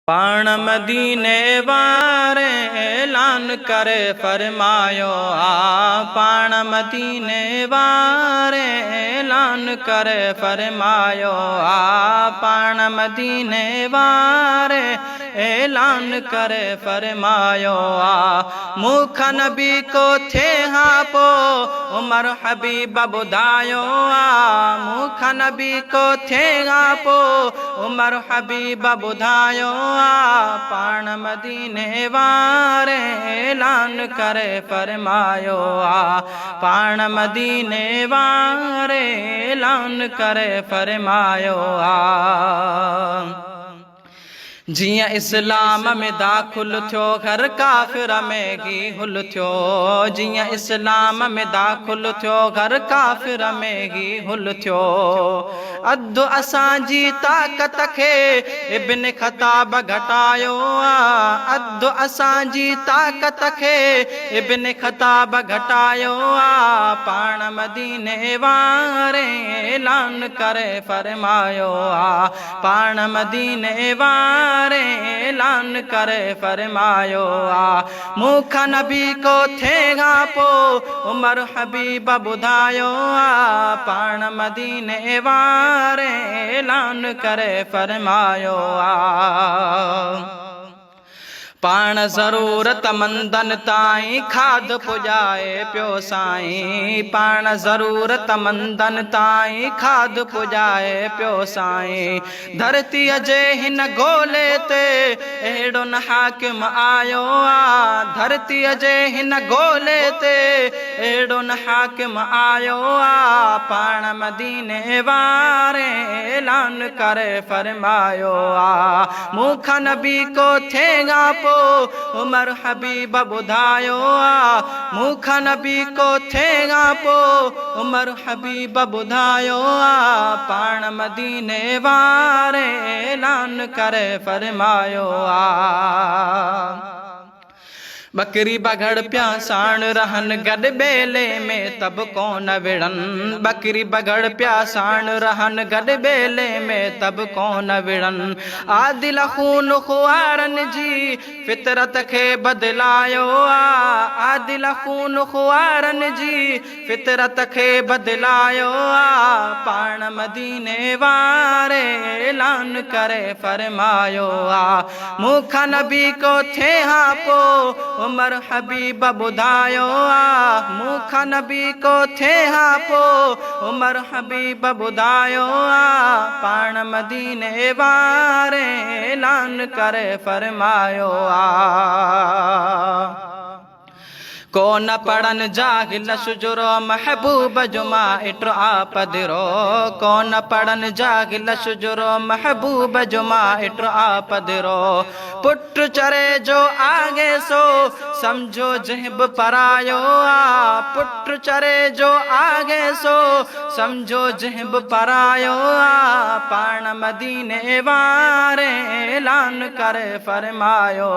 पाण मदीने वारे ऐलान करे फरमायो पाण मदीने वारे ऐलान करे फरमायो पाण मदीने वारे ऐलान करे फरमायो मुख नबी को थे हाँ पो उमर हबीब बुधायो मुख नबी को थे हाँ पो उमर हबीब बुधायो पाण मदीने वारे ऐलान करे फरमायो पाण मदीने वारे ऐलान करे फरमायो जिया इस्लाम में दाखिल थियो घर काफिर में घी हुल थियो जिया इस्लाम में दाखिल थियो घर काफिर में घी हुल थियो अधु असांजी ताकत खे इब्न खताब घटायो अधु असांजी ताकत खे इब्न खताब घटायो पाण मदीने वारे ऐलान करे फरमायो पाण मदीने वारे ऐलान करे फरमायो मुख नबी को थेगा पो उमर हबीब बुधायो पाण मदीने वारे ऐलान करे फरमायो पाण ज़रूरत मंदन ताईं खाद पुजाए पियो साईं पाण ज़रूरत मंदन ताईं खाद पुजाए पियो साईं धरतीअ जे हिन गोले ते अहिड़ो न हाकिम आयो धरतीअ जे हिन गोले ते अहिड़ो न हाकिम आयो पाण मदीने वारे ऐलान करे फरमायो मुख नबी को थेगा पो उमर हबीब बुधायो मुख नबी को थेगा पो उमर हबीब बुधायो पाण मदीने वारे ऐलान करे फरमायो बकरी बगड़ प्या साण रहन गड बेले में तब कौन विड़न बकरी बगड़ प्या साण रहन गड बेले में तब कौन विड़न आदिल खून खुआरन जी फितरत खे बदलायो आदिल खून खुआरन जी फितरत खे बदलायो पाण मदीने वारे ऐलान करे फरमायो मुख नबी को थे हाँ पो उमर हबीब बुधायो मुख नबी को थे हाँ पो उमर हबीब बुधायो पाण मदीने वारे ऐलान करे फरमायो कौन पढ़न जाहिल शुजरो महबूब जुमा इट्र आपदिरो कौन पढ़न जाहिल शुजरो महबूब जुमा इट्र आपदिरो पुट चरे जो आगे सो समझो जहब परायो पुट चरे जो आगे सो समझो जहब परायो पाण मदीने वारे ऐलान करे फरमायो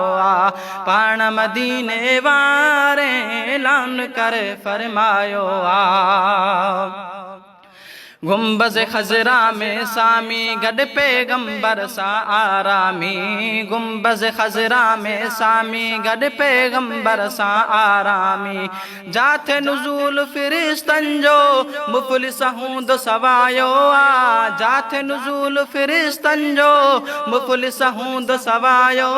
पाण मदीने वारे ऐलान करे फरमायो गुम्बज़ खज़रा में सामी गड पैगंबर सा आरामी गुम्बज़ खज़रा में सामी गड पैगंबर सा आरामी जाथे नुज़ूल फिरिस्तन जो मुफ़लिस हूंद सवायो जाथे नुज़ूल फिरिस्तन जो मुफ़लिस हूंद सवायो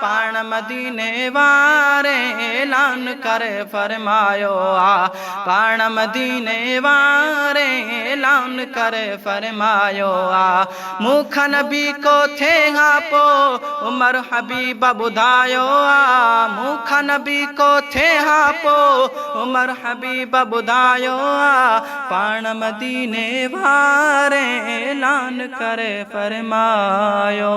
पाण मदीने वारे ऐलान करे फरमायो पाण मदीने वारे ऐलान करे फरमायो मुख नबी को थे हाँ पो उमर हबीब बुधायो मुख नबी को थे हाँ पो उमर हबीब बुधायो पाण मदीने वारे ऐलान करे फरमायो